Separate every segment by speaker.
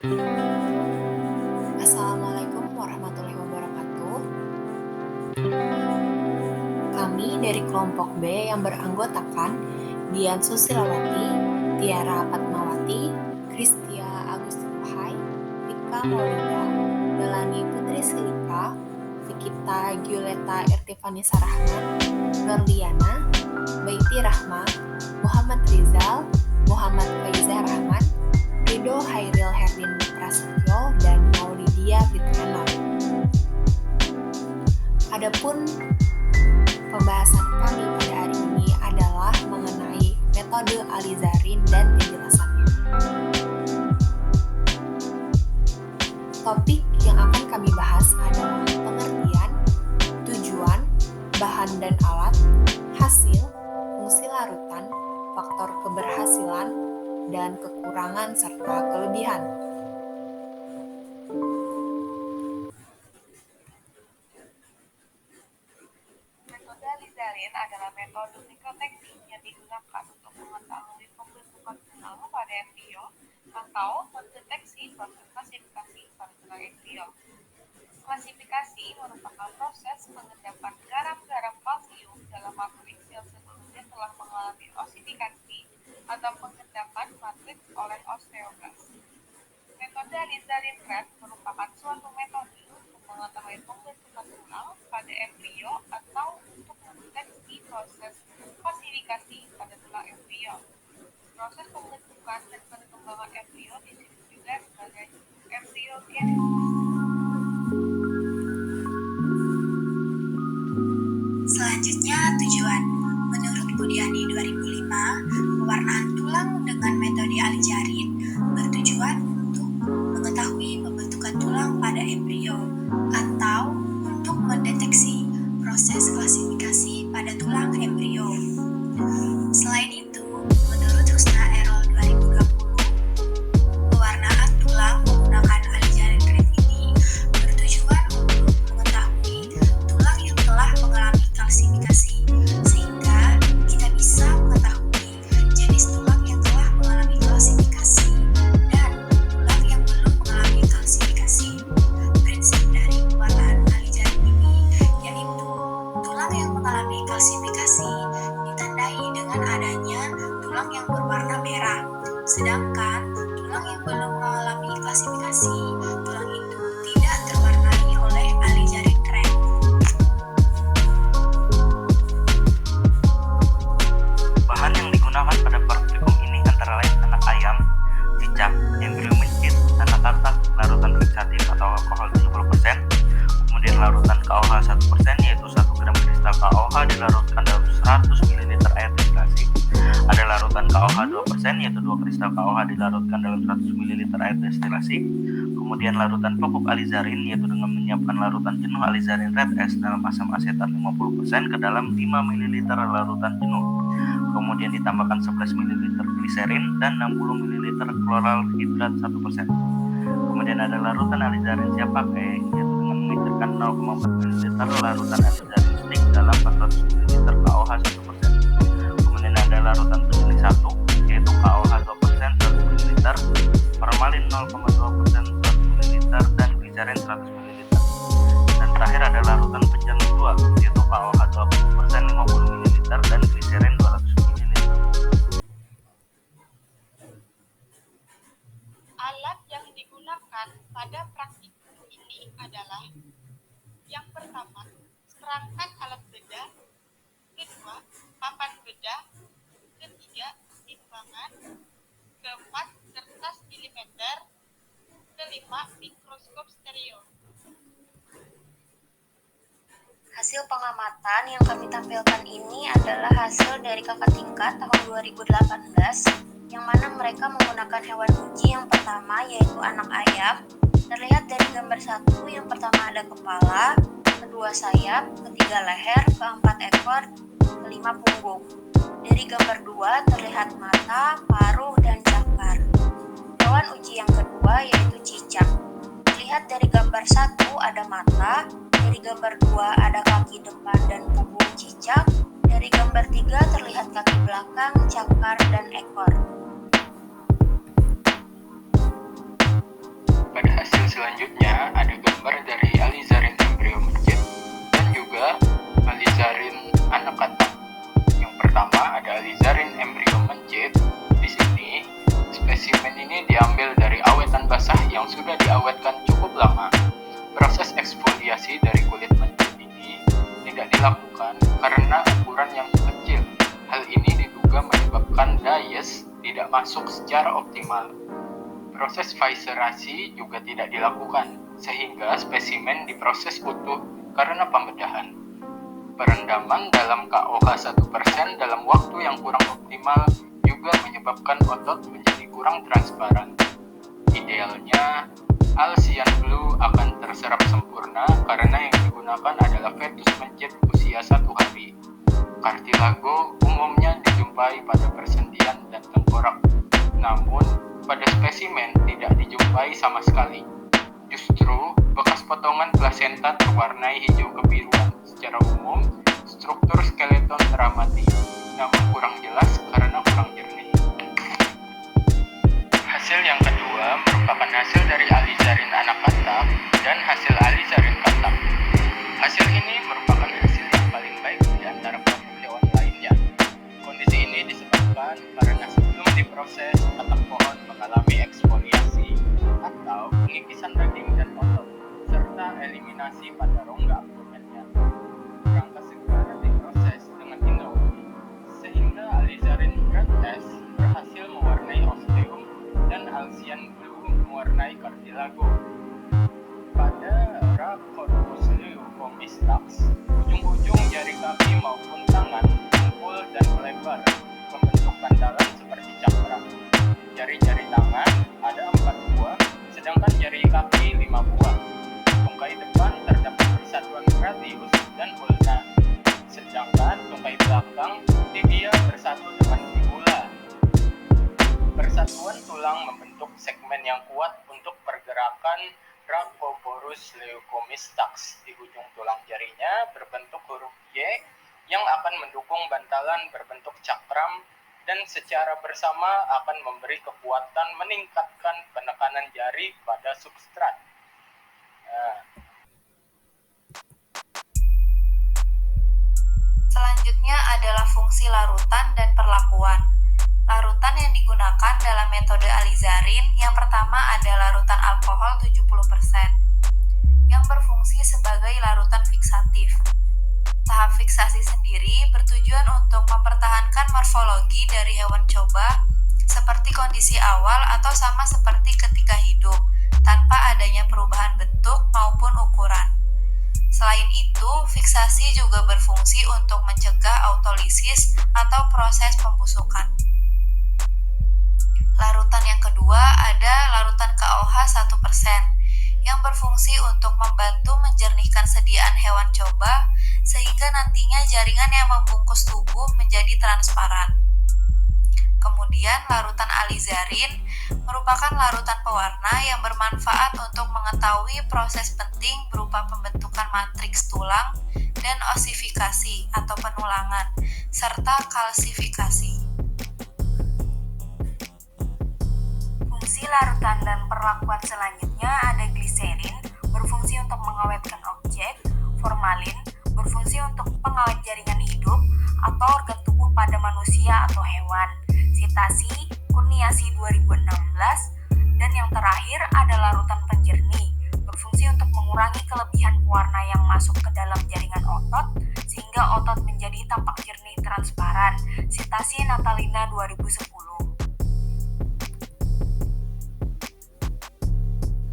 Speaker 1: Assalamualaikum warahmatullahi wabarakatuh. Kami dari kelompok B yang beranggotakan Dian Susilawati, Tiara Fatmawati, Kristia Agustinuhai, Rika Maulida, Delani Putri Silika, Fikita Giuleta Irtifanisa Rahman, Norliana, Baiti Rahma, Muhammad Rizal, Muhammad Faizah Rahman, Rido Hairil Herdin Prasetyo, dan Maulidia Fitriana. Adapun pembahasan kami pada hari ini adalah mengenai metode alizarin dan penjelasannya. Topik yang akan kami bahas adalah pengertian, tujuan, bahan dan alat, hasil, fungsi larutan, faktor keberhasilan, dan kekurangan serta kelebihan.
Speaker 2: Metode alizarin adalah metode mikroteknik yang digunakan untuk mengetahui pembentukan tulang pada embrio atau mendeteksi proses klasifikasi pada tulang embrio. Klasifikasi merupakan proses pengendapan garam-garam kalsium dalam matriks yang sebelumnya telah mengalami osifikasi atau pengendapan matriks oleh osteoblast. Metode alizarin red merupakan suatu metode untuk mengetahui pembentukan tulang pada embrio atau untuk mendeteksi proses klasifikasi pada tulang embrio. Proses pembentukan dan perkembangan embrio disebut juga sebagai embriogenesis.
Speaker 3: Selanjutnya, tujuan. Menurut Budiani 2005, pewarnaan tulang dengan metode alizarin bertujuan untuk mengetahui pembentukan tulang pada embrio atau untuk mendeteksi proses klasifikasi pada tulang embrio. Selain itu, menurut Husna Erol 2020, pewarnaan tulang menggunakan alizarin red ini bertujuan untuk mengetahui tulang yang telah mengalami kalsifikasi, sehingga kita bisa mengetahui jenis tulang yang telah mengalami kalsifikasi dan tulang yang belum mengalami kalsifikasi. Prinsip dari pewarnaan alizarin ini yaitu tulang yang mengalami kalsifikasi ditandai dengan adanya tulang yang berwarna merah, sedangkan tulang yang belum mengalami klasifikasi, tulang itu tidak terwarnai oleh alizarin red.
Speaker 4: Bahan yang digunakan pada praktikum ini antara lain anak ayam, cicak, embrio mencit, anak katak, larutan fiksatif atau alkohol 70%, kemudian larutan KOH 1% yaitu 1 gram kristal KOH dilarutkan dalam 100 ml air destilasi. Ada larutan KOH 2% yaitu 2 kristal KOH dilarutkan dalam 100 ml air destilasi. Kemudian larutan pupuk alizarin yaitu dengan menyiapkan larutan jenuh alizarin red S dalam asam asetat 50% ke dalam 5 ml larutan jenuh. Kemudian ditambahkan 11 ml gliserin dan 60 ml kloral hidrat 1%. Kemudian ada larutan alizarin siap pakai yaitu dengan mengecerkan 0,4 ml larutan alizarin stick dalam 400 ml KOH 1%. Kemudian ada larutan penyeling 1 yaitu KOH 2% 100 ml, formalin 0,2% 100 ml dan gliserin 100 ml. Dan terakhir ada larutan penyeling 2 yaitu KOH 20% 50 ml dan gliserin 200 ml.
Speaker 2: Alat yang digunakan pada praktikum ini adalah yang pertama, perangkat alat bedah, kedua, papan bedah, ketiga, timbangan, keempat, kertas milimeter, kelima, mikroskop stereo.
Speaker 5: Hasil pengamatan yang kami tampilkan ini adalah hasil dari kakak tingkat tahun 2018 yang mana mereka menggunakan hewan uji yang pertama yaitu anak ayam. Terlihat dari gambar 1 yang pertama ada kepala, kedua sayap, ketiga leher, keempat ekor, kelima punggung. Dari gambar 2 terlihat mata, paruh, dan cakar. Hewan uji yang kedua yaitu cicak. Terlihat dari gambar 1 ada mata, dari gambar 2 ada kaki depan dan punggung cicak, dari gambar 3 terlihat kaki belakang, cakar, dan ekor.
Speaker 6: Selanjutnya ada gambar dari alizarin embrio mencit dan juga alizarin anak katak. Yang pertama ada alizarin embrio mencit. Di sini spesimen ini diambil dari awetan basah yang sudah diawetkan cukup lama. Proses eksfoliasi dari kulit mencit ini tidak dilakukan karena ukuran yang kecil. Hal ini diduga menyebabkan dayes tidak masuk secara optimal. Proses viscerasi juga tidak dilakukan, sehingga spesimen diproses utuh karena pembedahan. Perendaman dalam KOH 1% dalam waktu yang kurang optimal juga menyebabkan otot menjadi kurang transparan. Idealnya, Alcyan Blue akan terserap sempurna karena yang digunakan adalah fetus mencit usia 1 hari. Kartilago umumnya dijumpai pada persendian dan tengkorak, namun pada spesimen tidak dijumpai sama sekali. Justru, bekas potongan plasenta terwarnai hijau kebiruan. Secara umum, struktur skeleton teramati, namun kurang jelas karena kurang jernih. Hasil yang kedua merupakan hasil dari alizarin anak katak dan hasil alizarin katak. Hasil ini merupakan hasil yang paling baik di antara kelompok hewan lainnya. Kondisi ini disebabkan karena sebelum diproses, katak pohon mengalami eksfoliasi atau pengikisan daging dan otot, serta eliminasi pada rongga abdomennya. Rangka segar diproses dengan teknologi, sehingga alizarin gratis berhasil mewarnai osteum dan Alcyan Blue mewarnai kartilago. Pada Rhabdopus leucomistax, ujung-ujung jari kaki maupun tangan kumpul dan melebar, membentuk bantalan seperti cakram. Jari-jari tangan ada 4 buah, sedangkan jari kaki 5 buah. Tungkai depan terdapat persatuan radius dan ulna, sedangkan tungkai belakang tibia bersatu dengan fibula. Persatuan tulang membentuk segmen yang kuat untuk pergerakan Rhabdopus leucomistax. Di ujung tulang jarinya berbentuk huruf Y yang akan mendukung bantalan berbentuk cakram dan secara bersama akan memberi kekuatan meningkatkan penekanan jari pada substrat.
Speaker 1: Selanjutnya adalah fungsi larutan dan perlakuan. Larutan yang digunakan dalam metode alizarin yang pertama ada larutan alkohol 70%, yang berfungsi sebagai larutan fiksatif. Tahap fiksasi sendiri bertujuan untuk mempertahankan morfologi dari hewan coba seperti kondisi awal atau sama seperti ketika hidup, tanpa adanya perubahan bentuk maupun ukuran. Selain itu, fiksasi juga berfungsi untuk mencegah autolisis atau proses pembusukan. Larutan yang kedua ada larutan KOH 1%, yang berfungsi untuk membantu menjernihkan sediaan hewan coba sehingga nantinya jaringan yang membungkus tubuh menjadi transparan. Kemudian larutan alizarin merupakan larutan pewarna yang bermanfaat untuk mengetahui proses penting berupa pembentukan matriks tulang dan osifikasi atau penulangan, serta kalsifikasi. Fungsi larutan dan perlakuan selanjutnya ada gliserin, berfungsi untuk mengawetkan objek, formalin, berfungsi untuk pengawet jaringan hidup atau organ tubuh pada manusia atau hewan, sitasi, kurniasi 2016, dan yang terakhir ada larutan penjernih, berfungsi untuk mengurangi kelebihan pewarna yang masuk ke dalam jaringan otot sehingga otot menjadi tampak jernih transparan, sitasi Natalina 2010.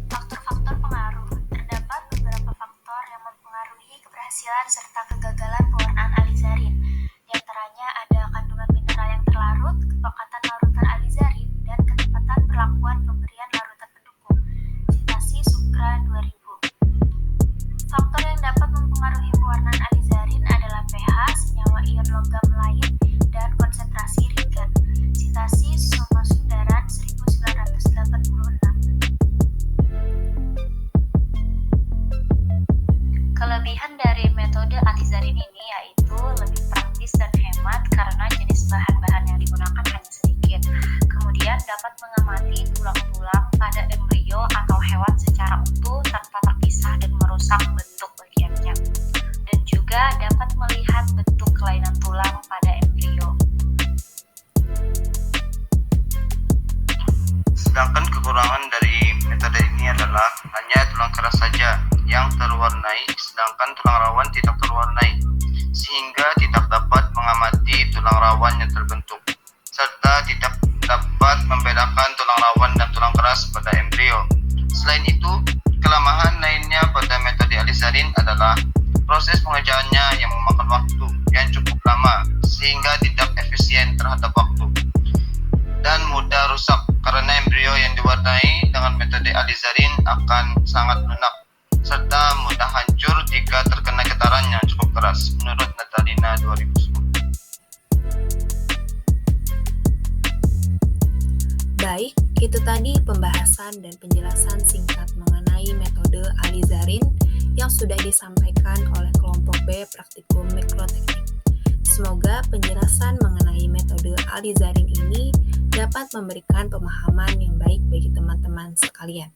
Speaker 3: Faktor-faktor pengaruh. Terdapat beberapa faktor yang mempengaruhi keberhasilan serta kegagalan pewarnaan alizarin. Di antaranya ada kandungan mineral yang terlarut, kepekatan larutan alizarin, dan ketepatan perlakuan pemberian larutan pendukung. Citasi Sukra 2000. Faktor yang dapat mempengaruhi pewarnaan alizarin adalah pH, senyawa ion logam lain, dan konsentrasi rigat. Citasi Soma Sundaran 1986.
Speaker 5: Kelebihan dari metode alizarin ini yaitu lebih praktis dan hemat karena jenis bahan-bahan yang digunakan hanya sedikit. Kemudian dapat mengamati tulang-tulang pada embrio atau hewan secara utuh
Speaker 7: hanya tulang keras saja yang terwarnai, sedangkan tulang rawan tidak terwarnai, sehingga tidak dapat mengamati tulang rawan yang terbentuk, serta tidak dapat membedakan tulang rawan dan tulang keras pada embrio. Selain itu, kelemahan lainnya pada metode alizarin adalah proses pengerjaannya yang memakan waktu yang cukup lama, sehingga tidak efisien terhadap waktu, dan mudah rusak karena embrio yang diwarnai dengan metode alizarin akan sangat lunak, serta mudah hancur jika terkena getaran yang cukup keras, menurut Natalina 2010.
Speaker 1: Baik, itu tadi pembahasan dan penjelasan singkat mengenai metode alizarin yang sudah disampaikan oleh kelompok B Praktikum Mikroteknik. Semoga penjelasan mengenai metode alizarin ini dapat memberikan pemahaman yang baik bagi teman-teman sekalian.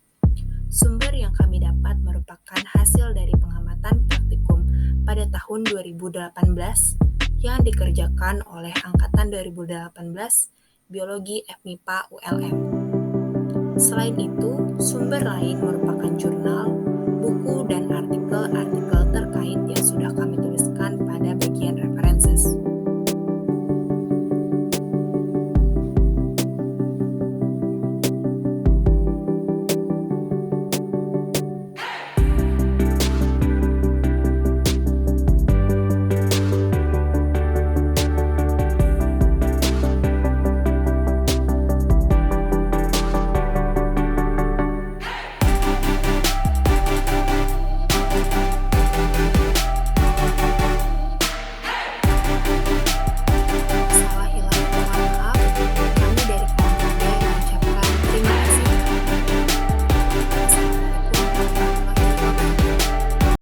Speaker 1: Sumber yang kami dapat merupakan hasil dari pengamatan praktikum pada tahun 2018 yang dikerjakan oleh Angkatan 2018 Biologi FMIPA ULM. Selain itu, sumber lain merupakan